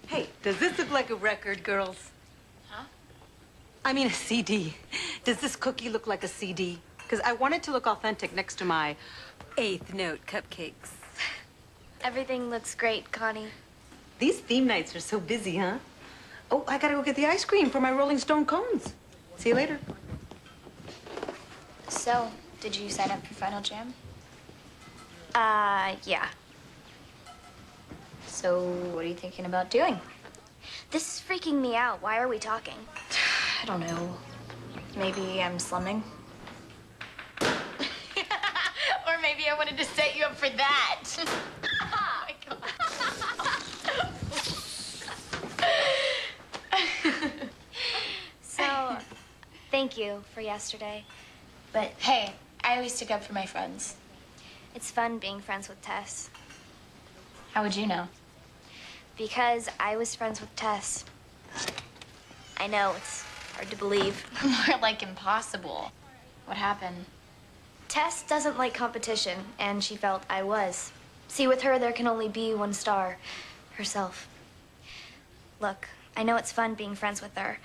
Hey, does this look like a record, girls? Huh? I mean a CD. Does this cookie look like a CD? Because I want it to look authentic next to my eighth note cupcakes. Everything looks great, Connie. These theme nights are so busy, huh? Oh, I gotta go get the ice cream for my Rolling Stone cones. See you later. So, did you sign up for Final Jam? Yeah. So, what are you thinking about doing? This is freaking me out. Why are we talking? I don't know. Maybe I'm slumming. Or maybe I wanted to set you up for that. Oh my God. So, thank you for yesterday. But hey, I always stick up for my friends. It's fun being friends with Tess. How would you know? Because I was friends with Tess. I know, it's hard to believe. More like impossible. What happened? Tess doesn't like competition, and she felt I was. See, with her, there can only be one star. Herself. Look, I know it's fun being friends with her.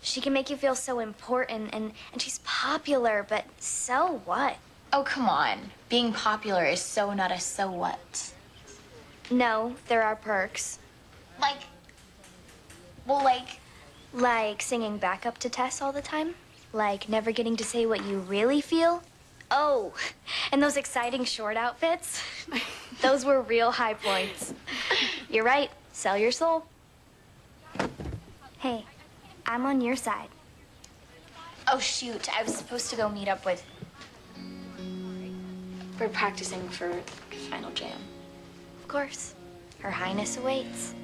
She can make you feel so important, and she's popular, but so what? Oh, come on. Being popular is so not a so what. No, there are perks. Like, well, like... Like singing backup to Tess all the time? Like never getting to say what you really feel? Oh, and those exciting short outfits? Those were real high points. You're right. Sell your soul. Hey, I'm on your side. Oh, shoot. I was supposed to go meet up with... We're practicing for Final Jam. Of course. Her Highness awaits.